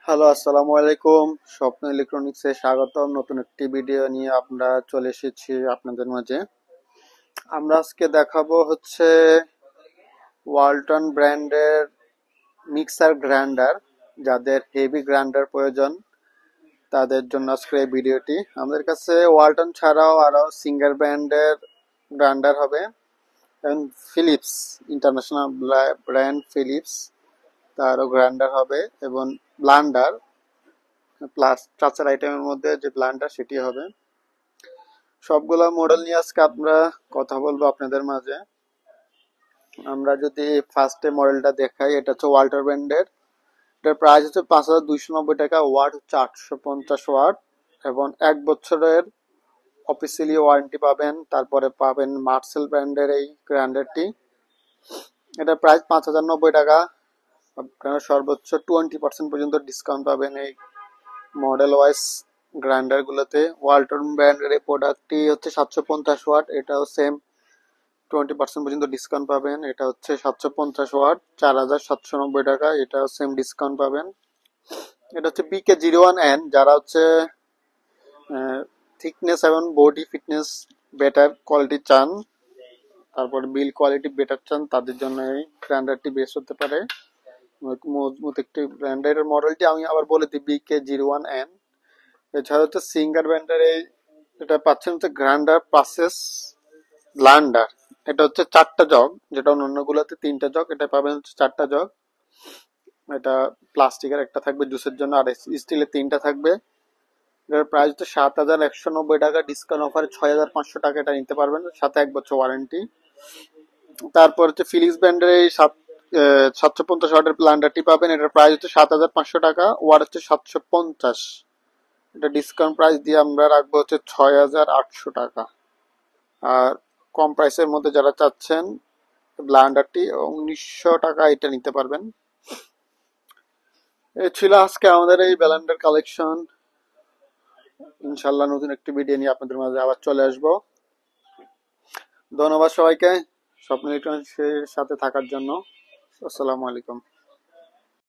Hello, আসসালামু আলাইকুম। স্বপ্ন ইলেকট্রনিক্সে স্বাগতম। নতুন একটি ভিডিও নিয়ে আমরা চলে এসেছি আপনাদের মাঝে। আমরা আজকে দেখাবো হচ্ছে ওয়ালটন ব্র্যান্ডের মিক্সার গ্রাইন্ডার। যাদের হেভি গ্রাইন্ডার প্রয়োজন তাদের জন্য আজকে এই ভিডিওটি। আমাদের কাছে ওয়ালটন ছাড়াও আরো সিঙ্গার ব্র্যান্ডের গ্রাইন্ডার হবে এবং ফিলিপস ইন্টারন্যাশনাল ব্র্যান্ড ফিলিপস তারও গ্রাইন্ডার হবে এবং ব্লান্ডার প্লাস চাচার আইটেমের মধ্যে যে ব্লান্ডার সেটি হবে। সবগুলা মডেল নিয়ে আজকে আমরা কথা বলবো আপনাদের মাঝে। আমরা যদি ফার্স্টে মডেলটা দেখাই, এটা হচ্ছে ওয়াল্টার ব্র্যান্ডের। এটার প্রাইস হচ্ছে 5290 টাকা, ওয়াট হচ্ছে 850 ওয়াট এবং 1 বছরের অফিসিয়ালি ওয়ারেন্টি পাবেন। তারপরে পাবেন মার্সেল ব্র্যান্ডের এই গ্রাইন্ডারটি। এটার প্রাইস 5090 টাকা। আপনারা সর্বোচ্চ 20% পর্যন্ত ডিসকাউন্ট পাবেন এই মডেল ওয়াইজ গ্রাইন্ডার গুলোতে। ওয়ালটন ব্র্যান্ডের এই প্রোডাক্টটি হচ্ছে 750 ওয়াট, এটাও সেম 20% পর্যন্ত ডিসকাউন্ট পাবেন। এটা হচ্ছে 750 ওয়াট, 4790 টাকা, এটাও সেম ডিসকাউন্ট পাবেন। এটা হচ্ছে BK01N। যারা হচ্ছে থিকনেস এবং বডি ফিটনেস বেটার কোয়ালিটি চান, তারপর বিল কোয়ালিটি বেটার চান, তাদের জন্য এই গ্রাইন্ডারটি বেস্ট হতে পারে। মজবুত একটি ব্র্যান্ডের মডেলটি আমি আবার বলে দিই, BK01N। এছাড়া হচ্ছে সিঙ্গার ব্র্যান্ডের এই এটা পাচ্ছেন হচ্ছে গ্রাইন্ডার প্রসেস ব্লান্ডার। এটা হচ্ছে 4টা জগ, যেটা অন্যগুলোতে 3টা জগ, এটা পাবেন হচ্ছে 4টা জগ। এটা প্লাস্টিকের একটা থাকবে জুসের জন্য, আর স্টিলের 3টা থাকবে। এটার প্রাইস হচ্ছে 7190 টাকা, ডিসকাউন্ট অফারে 6500 টাকা এটা নিতে পারবেন, সাথে 1 বছর ওয়ারেন্টি। তারপর হচ্ছে ফিলিপস ব্র্যান্ডের এই 750 ওয়াটের ব্লান্ডারটি পাবেন। এটার প্রাইস হচ্ছে 7500 টাকা, ওয়াট হচ্ছে 750। এটা ডিসকাউন্ট প্রাইস দিয়ে আমরা রাখবো হচ্ছে 6800 টাকা। আর কম প্রাইসের মধ্যে যারা চাচ্ছেন ব্লান্ডারটি 1900 টাকা এটা নিতে পারবেন। এ ছিল আজকে আমাদের এই ব্লান্ডার কালেকশন। ইনশাল্লাহ নতুন একটি ভিডিও নিয়ে আপনাদের মাঝে আবার চলে আসবো। ধন্যবাদ সবাইকে স্বপ্ন ইলেকট্রনিক্সের সাথে থাকার জন্য। আসসালামু আলাইকুম।